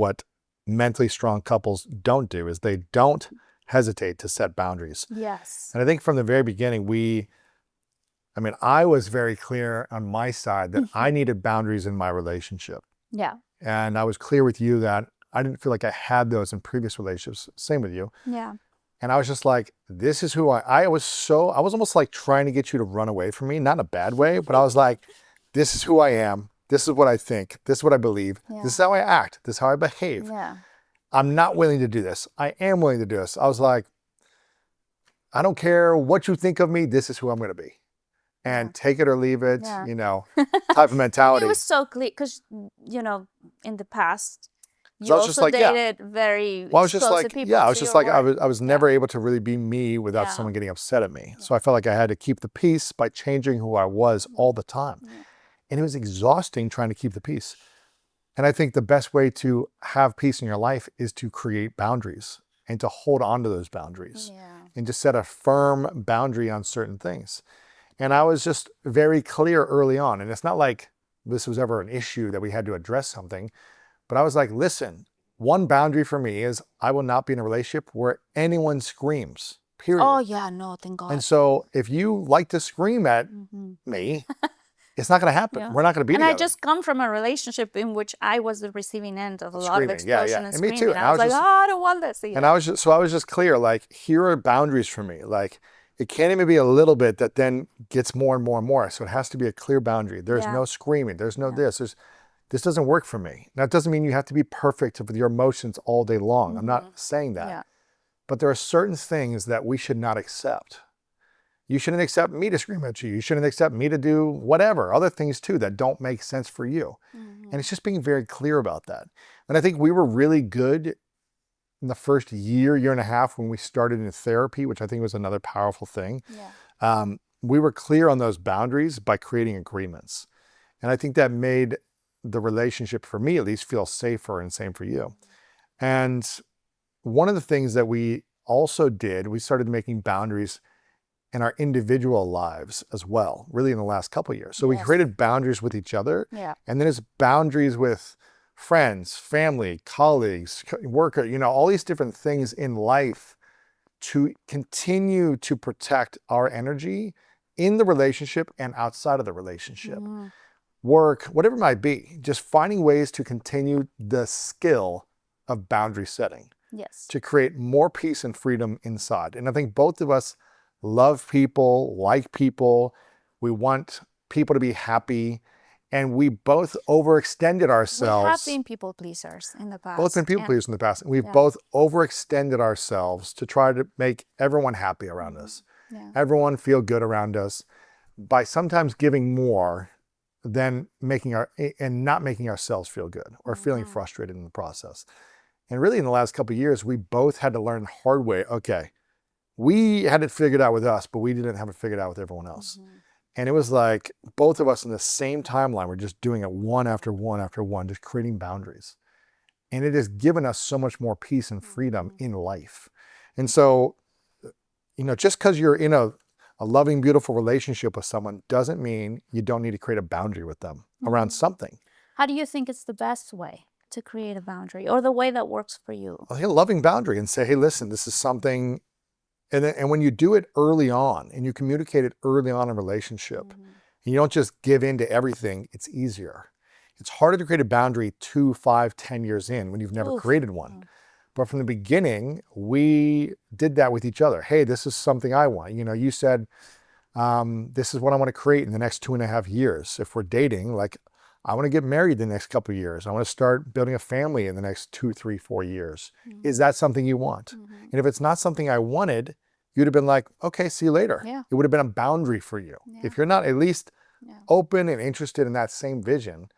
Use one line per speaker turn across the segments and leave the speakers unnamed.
what mentally strong couples don't do is they don't hesitate to set boundaries.
Yes.
And I think from the very beginning, I was very clear on my side that I needed boundaries in my relationship.
Yeah.
And I was clear with you that I didn't feel like I had those in previous relationships. Same with you.
Yeah.
And I was just like, this is who I was almost like trying to get you to run away from me, not in a bad way, but I was like, this is who I am. This is what I think. This is what I believe.
Yeah.
This is how I act. This is how I behave.
Yeah.
I'm not willing to do this. I am willing to do this. I was like, I don't care what you think of me. This is who I'm going to be. And take it or leave it, type of mentality.
It was so clear because, in the past, you
I was
also
just like,
dated very
I was just
explosive
like,
people.
I was
to
just
your
like,
work.
I was never able to really be me without someone getting upset at me. So I felt like I had to keep the peace by changing who I was all the time.
Yeah.
And it was exhausting trying to keep the peace. And I think the best way to have peace in your life is to create boundaries and to hold on to those boundaries and to set a firm boundary on certain things. And I was just very clear early on. And it's not like this was ever an issue that we had to address something, but I was like, listen, one boundary for me is I will not be in a relationship where anyone screams, period.
Oh yeah, no, thank God.
And so if you like to scream at me, it's not going to happen. We're not going to be together.
And I just come from a relationship in which I was the receiving end of a lot of
Screaming,
explosion and screaming.
me too.
And I was like, I don't want this.
And I was just clear, like, here are boundaries for me. Like, it can't even be a little bit that then gets more and more and more. So it has to be a clear boundary. There's no screaming. There's no this. This doesn't work for me. Now, it doesn't mean you have to be perfect with your emotions all day long. I'm not saying that.
Yeah.
But there are certain things that we should not accept. You shouldn't accept me to scream at you. You shouldn't accept me to do whatever, other things too that don't make sense for you. And it's just being very clear about that. And I think we were really good in the first year and a half when we started in therapy, which I think was another powerful thing.
Yeah.
We were clear on those boundaries by creating agreements. And I think that made the relationship, for me at least, feel safer, and same for you. And one of the things that we also did, we started making boundaries in our individual lives as well, really in the last couple of years. So we created boundaries with each other.
Yeah.
And then it's boundaries with friends, family, colleagues, worker, all these different things in life to continue to protect our energy in the relationship and outside of the relationship. Work, whatever it might be, just finding ways to continue the skill of boundary setting.
Yes.
To create more peace and freedom inside. And I think both of us love people, like people. We want people to be happy. And we both overextended ourselves.
We have been people pleasers in the past.
Both been people pleasers in the past. And we've both overextended ourselves to try to make everyone happy around us.
Yeah.
Everyone feel good around us by sometimes giving more than not making ourselves feel good or feeling frustrated in the process. And really in the last couple of years, we both had to learn the hard way. Okay, we had it figured out with us, but we didn't have it figured out with everyone else. And it was like both of us in the same timeline, we're just doing it one after one after one, just creating boundaries. And it has given us so much more peace and freedom in life. And so, just because you're in a loving, beautiful relationship with someone doesn't mean you don't need to create a boundary with them around something.
How do you think it's the best way to create a boundary, or the way that works for you?
A loving boundary, and say, hey, listen, this is something. And when you do it early on and you communicate it early on in a relationship, and you don't just give in to everything, it's easier. It's harder to create a boundary 2, 5, 10 years in when you've never created one. But from the beginning, we did that with each other. Hey, this is something I want. You said, this is what I want to create in the next 2.5 years. If we're dating, like, I want to get married the next couple of years. I want to start building a family in the next 2, 3, 4 years. Is that something you want? And if it's not something I wanted, you'd have been like, okay, see you later.
Yeah.
It would have been a boundary for you.
Yeah.
If you're not at least open and interested in that same vision.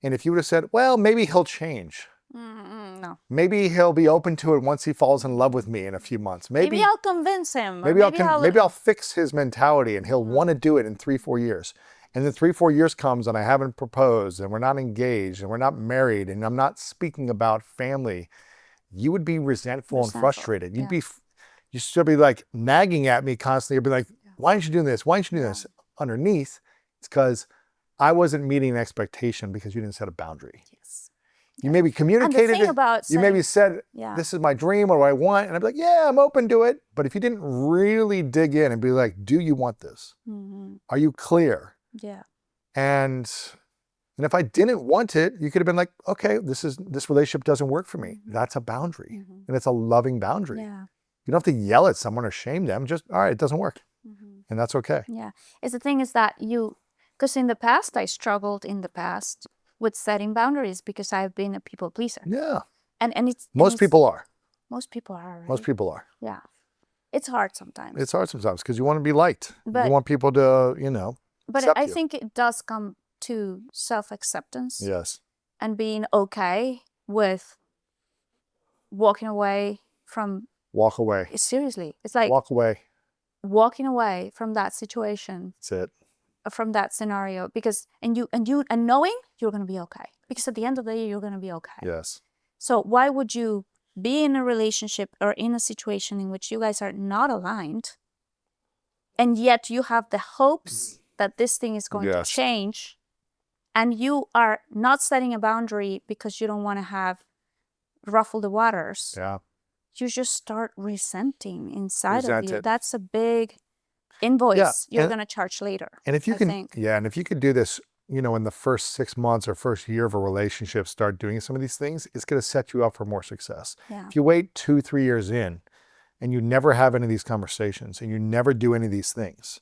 And if you would have said, well, maybe he'll change.
No.
Maybe he'll be open to it once he falls in love with me in a few months.
Maybe I'll convince him.
Maybe I'll fix his mentality and he'll want to do it in 3, 4 years. And then 3, 4 years comes and I haven't proposed and we're not engaged and we're not married and I'm not speaking about family. You would be resentful and frustrated. You'd still be like nagging at me constantly. You'd be like, why aren't you doing this? Why aren't you doing this? Underneath, it's because I wasn't meeting an expectation because you didn't set a boundary.
Yes.
You maybe
And the
communicated
thing
it.
about
You maybe
saying,
said,
yeah,
this is my dream or what I want. And I'd be like, yeah, I'm open to it. But if you didn't really dig in and be like, do you want this? Are you clear?
yeah,
And if I didn't want it, you could have been like, okay, this relationship doesn't work for me. That's a boundary. And it's a loving boundary.
yeah.
You don't have to yell at someone or shame them. Just, all right, it doesn't work. And that's okay.
Yeah. It's the thing is that because in the past, I struggled in the past with setting boundaries because I've been a people pleaser.
Yeah.
And
Most people are.
Most people are, right?
Most people are.
Yeah. It's hard sometimes.
It's hard sometimes because you want to be liked. You
But
want people to,
but
accept
I
you.
think it does come to self-acceptance
Yes.
and being okay with walking away from,
Walk away.
seriously, it's like
Walk away.
walking away from that situation,
That's it.
from that scenario, because and knowing you're going to be okay, because at the end of the day you're going to be okay.
Yes.
So why would you be in a relationship or in a situation in which you guys are not aligned, and yet you have the hopes that this thing is going to
Yes.
change, and you are not setting a boundary because you don't want to have ruffle the waters?
Yeah.
You just start resenting inside of
Resent
you.
it.
That's a big invoice
Yeah,
you're
and-
going to charge later.
And if you
I
can,
think.
and if you could do this, in the first 6 months or first year of a relationship, start doing some of these things, it's going to set you up for more success.
Yeah.
If you wait 2-3 years in and you never have any of these conversations and you never do any of these things,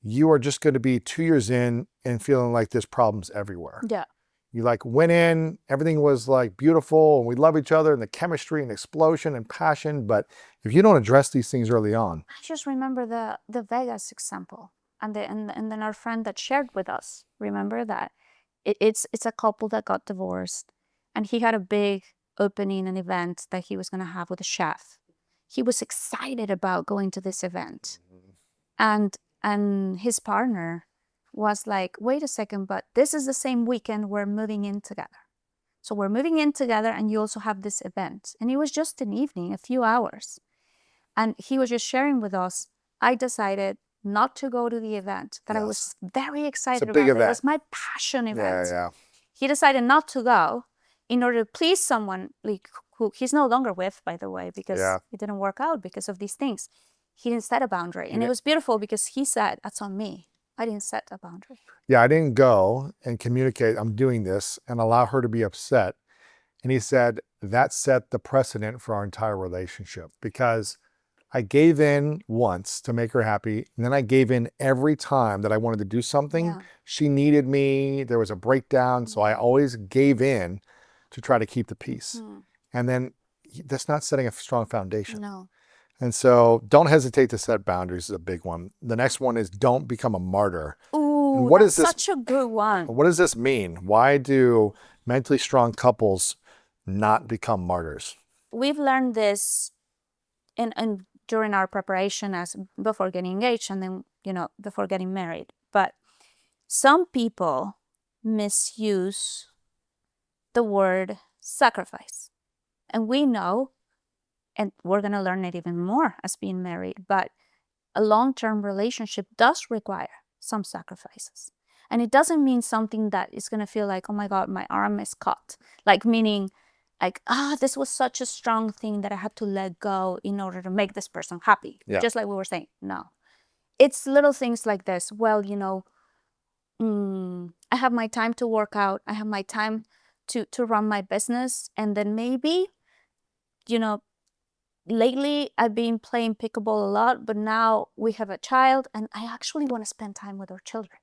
you are just going to be 2 years in and feeling like there's problems everywhere.
Yeah.
You went in, everything was beautiful and we love each other and the chemistry and explosion and passion. But if you don't address these things early on.
I just remember the Vegas example and then our friend that shared with us, remember that it's a couple that got divorced, and he had a big opening, an event that he was going to have with a chef. He was excited about going to this event. And his partner was like, wait a second, but this is the same weekend we're moving in together. So we're moving in together and you also have this event. And it was just an evening, a few hours. And he was just sharing with us, I decided not to go to the event that I was very excited
It's a big
about. It
event.
was my passion event.
Yeah.
He decided not to go in order to please someone who he's no longer with, by the way, because it didn't work out because of these things. He didn't set a boundary. And it was beautiful because he said, that's on me. I didn't set a boundary.
Yeah, I didn't go and communicate, I'm doing this, and allow her to be upset. And he said, that set the precedent for our entire relationship because I gave in once to make her happy. And then I gave in every time that I wanted to do something.
Yeah.
She needed me. There was a breakdown. So I always gave in to try to keep the peace. And then that's not setting a strong foundation.
No.
And so don't hesitate to set boundaries is a big one. The next one is don't become a martyr.
Ooh,
what
that's
is this,
such a good one.
What does this mean? Why do mentally strong couples not become martyrs?
We've learned this in during our preparation as before getting engaged and then, before getting married. But some people misuse the word sacrifice. And we know, and we're going to learn it even more as being married, but a long-term relationship does require some sacrifices. And it doesn't mean something that is going to feel like, oh my God, my arm is cut. Meaning, this was such a strong thing that I had to let go in order to make this person happy.
Yeah.
Just like we were saying. No. It's little things like this. Well, I have my time to work out. I have my time to run my business. And then maybe, lately I've been playing pickleball a lot, but now we have a child and I actually want to spend time with our children.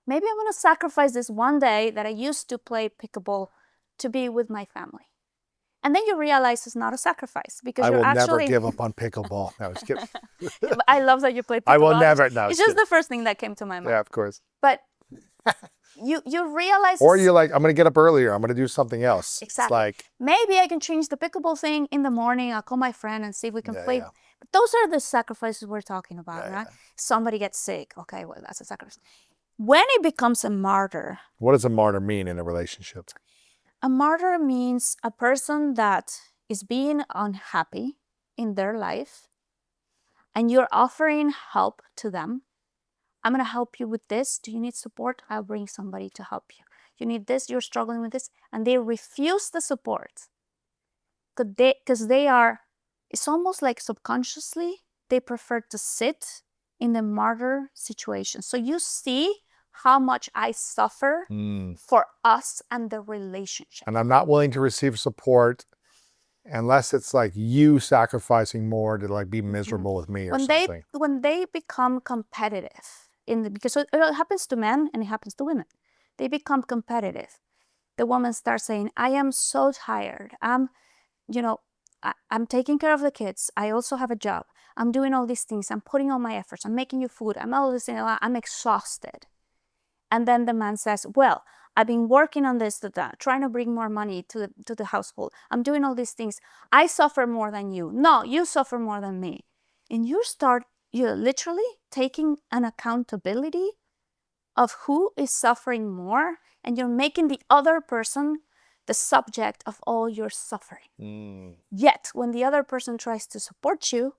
Maybe I'm going to sacrifice this one day that I used to play pickleball to be with my family. And then you realize it's not a sacrifice because you're actually...
I will never give up on pickleball. No, I was kidding.
I love that you play pickleball.
I will never. No,
it's just the first thing that came to my mind.
Yeah, of course.
But you realize...
Or you're like, I'm going to get up earlier. I'm going to do something else.
Exactly.
It's
maybe I can change the pickleball thing in the morning. I'll call my friend and see if we can play. Yeah. But those are the sacrifices we're talking about, right? Yeah. Somebody gets sick. Okay, well, that's a sacrifice. When it becomes a martyr...
What does a martyr mean in a relationship?
A martyr means a person that is being unhappy in their life and you're offering help to them. I'm going to help you with this. Do you need support? I'll bring somebody to help you. you need this, you're struggling with this, and they refuse the support because they are, it's almost like subconsciously they prefer to sit in the martyr situation. So you see how much I suffer for us and the relationship.
And I'm not willing to receive support unless it's like you sacrificing more to like be miserable with me or something.
When they become competitive because it happens to men and it happens to women. They become competitive. The woman starts saying, I am so tired. I'm taking care of the kids. I also have a job. I'm doing all these things. I'm putting all my efforts. I'm making you food. I'm all this. I'm exhausted. And then the man says, well, I've been working on this, that, trying to bring more money to the household. I'm doing all these things. I suffer more than you. No, you suffer more than me. And you're literally taking an accountability of who is suffering more, and you're making the other person the subject of all your suffering. Yet, when the other person tries to support you,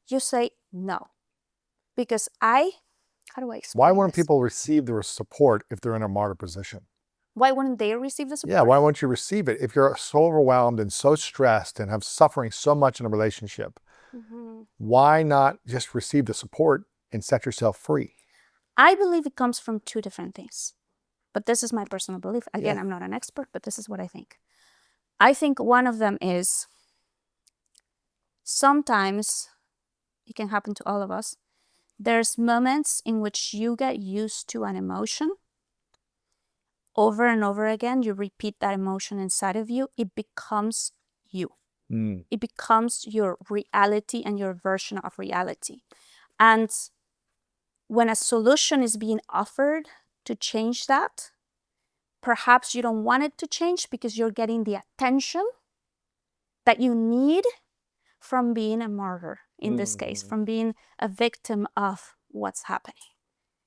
you say no. Because how do I explain
Why wouldn't
this?
people receive the support if they're in a martyr position?
Why wouldn't they receive the support?
Yeah, why won't you receive it? If you're so overwhelmed and so stressed and have suffering so much in a relationship, why not just receive the support and set yourself free?
I believe it comes from two different things. But this is my personal belief. Again, I'm not an expert, but this is what I think. I think one of them is sometimes, it can happen to all of us, there's moments in which you get used to an emotion. Over and over again, you repeat that emotion inside of you. It becomes you. It becomes your reality and your version of reality. And when a solution is being offered to change that, perhaps you don't want it to change because you're getting the attention that you need from being a martyr, in this case, from being a victim of what's happening.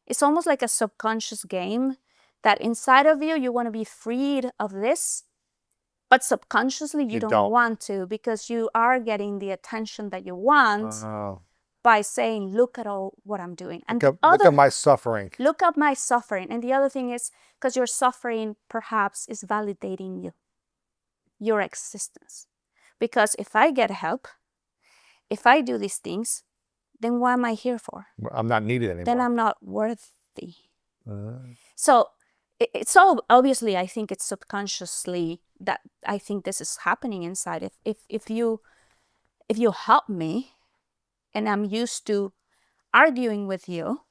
It's almost like a subconscious game that inside of you, you want to be freed of this, but subconsciously you don't want to, because you are getting the attention that you want by saying, look at all what I'm doing. And
look at my suffering.
Look at my suffering. And the other thing is, because your suffering perhaps is validating you, your existence. Because if I get help, if I do these things, then what am I here for?
I'm not needed anymore.
Then I'm not worthy. So it's all, obviously, I think it's subconsciously that I think this is happening inside. If you help me and I'm used to arguing with you,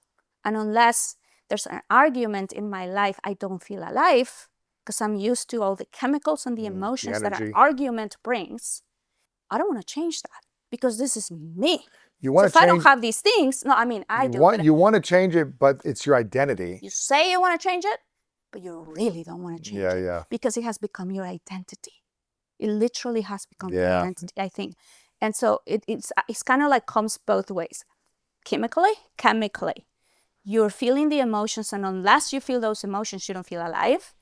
and unless there's an argument in my life, I don't feel alive, because I'm used to all the chemicals and the emotions that an argument brings. I don't want to change that, because this is me. If I don't have these things, no, I mean, I do.
You want to change it, but it's your identity.
You say you want to change it, but you really don't want to change it.
Yeah.
Because it has become your identity. It literally has become your identity, I think. And so it's kind of like comes both ways. Chemically, you're feeling the emotions, and unless you feel those emotions, you don't feel alive.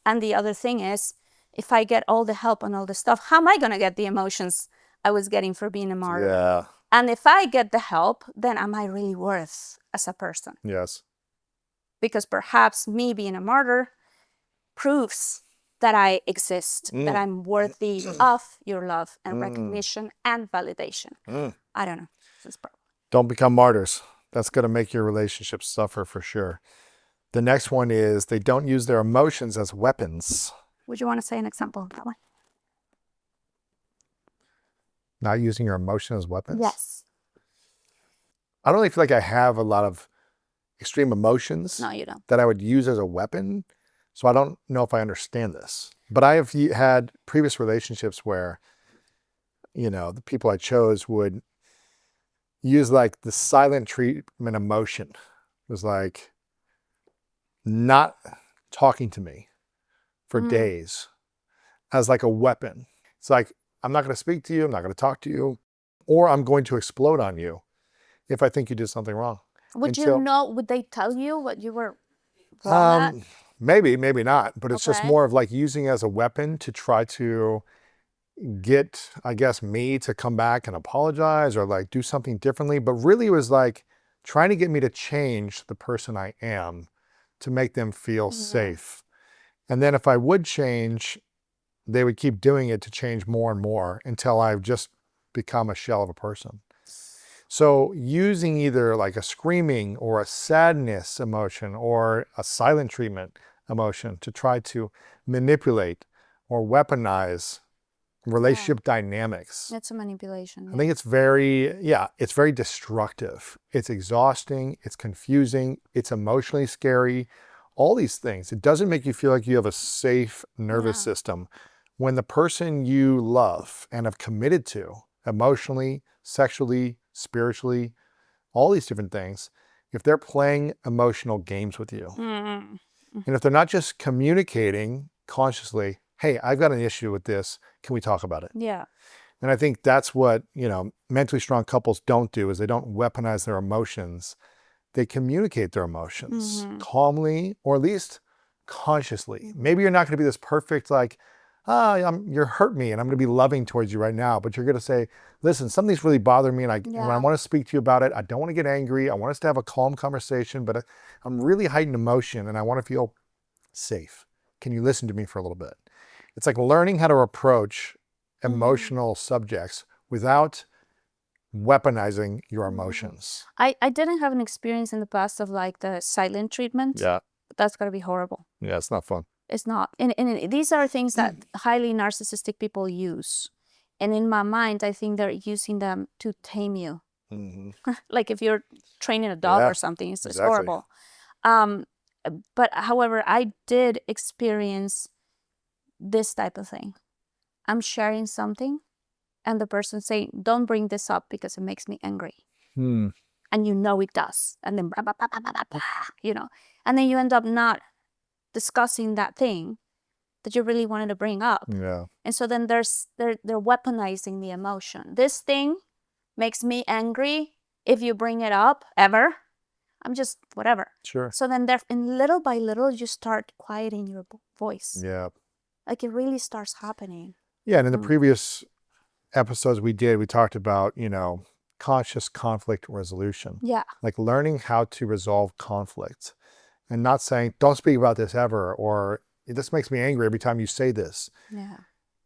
And the other thing is, if I get all the help and all the stuff, how am I going to get the emotions I was getting for being a martyr?
Yeah.
And if I get the help, then am I really worth as a person?
Yes.
Because perhaps me being a martyr proves that I exist, that I'm worthy of your love and recognition and validation. I don't know.
Don't become martyrs. That's going to make your relationships suffer for sure. The next one is they don't use their emotions as weapons.
Would you want to say an example of that one?
Not using your emotion as weapons?
Yes.
I don't really feel like I have a lot of extreme emotions.
No, you don't.
That I would use as a weapon. So I don't know if I understand this. But I have had previous relationships where, the people I chose would use like the silent treatment emotion. It was like not talking to me for days as like a weapon. It's like, I'm not going to speak to you. I'm not going to talk to you, or I'm going to explode on you if I think you did something wrong.
Would they tell you what you were wrong at?
Maybe not, but it's just more of like using it as a weapon to try to get, I guess, me to come back and apologize or like do something differently. But really it was like trying to get me to change the person I am to make them feel safe. And then if I would change, they would keep doing it to change more and more until I've just become a shell of a person. So using either like a screaming or a sadness emotion or a silent treatment emotion to try to manipulate or weaponize relationship dynamics.
It's a manipulation.
I think it's very destructive. It's exhausting, it's confusing, it's emotionally scary, all these things. It doesn't make you feel like you have a safe nervous system when the person you love and have committed to emotionally, sexually, spiritually, all these different things, if they're playing emotional games with you, and if they're not just communicating consciously, hey, I've got an issue with this, can we talk about it?
Yeah.
And I think that's what, mentally strong couples don't do, is they don't weaponize their emotions. They communicate their emotions calmly, or at least consciously. Maybe you're not going to be this perfect, like, you're hurt me and I'm going to be loving towards you right now, but you're going to say, listen, something's really bothering me, and when I want to speak to you about it, I don't want to get angry. I want us to have a calm conversation, but I'm really heightened emotion and I want to feel safe. Can you listen to me for a little bit? It's like learning how to approach emotional subjects without weaponizing your emotions.
I didn't have an experience in the past of like the silent treatment.
Yeah.
That's got to be horrible.
Yeah, it's not fun.
It's not. And these are things that highly narcissistic people use. And in my mind, I think they're using them to tame you. Like if you're training a dog or something, it's horrible. But however, I did experience this type of thing. I'm sharing something and the person saying, don't bring this up because it makes me angry. And it does. And then, blah, blah, blah, blah, blah, blah, and then you end up not discussing that thing that you really wanted to bring up.
Yeah.
And so then they're weaponizing the emotion. This thing makes me angry. If you bring it up ever, I'm just whatever.
Sure.
So then little by little, you start quieting your voice.
Yeah.
Like it really starts happening.
Yeah. And in the previous episodes we talked about, conscious conflict resolution.
Yeah.
Like learning how to resolve conflict and not saying, don't speak about this ever, or this makes me angry every time you say this.
Yeah.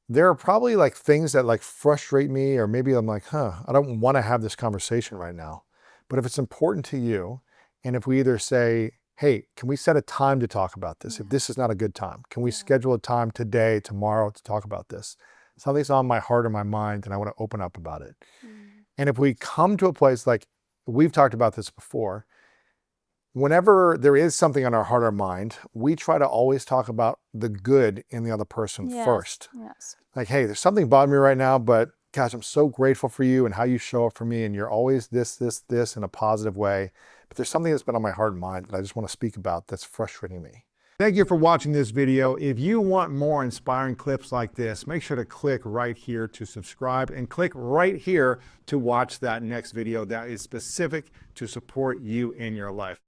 There are probably like things that like frustrate me, or maybe I'm like, I don't want to have this conversation right now. But if it's important to you, and if we either say, hey, can we set a time to talk about this? If this is not a good time, can we schedule a time today, tomorrow to talk about this? Something's on my heart or my mind and I want to open up about it. And if we come to a place, like we've talked about this before, whenever there is something on our heart or mind, we try to always talk about the good in the other person first.
Yes.
Like, hey, there's something bothering me right now, but gosh, I'm so grateful for you and how you show up for me. And you're always this in a positive way. But there's something that's been on my heart and mind that I just want to speak about that's frustrating me. Thank you for watching this video. If you want more inspiring clips like this, make sure to click right here to subscribe and click right here to watch that next video that is specific to support you in your life.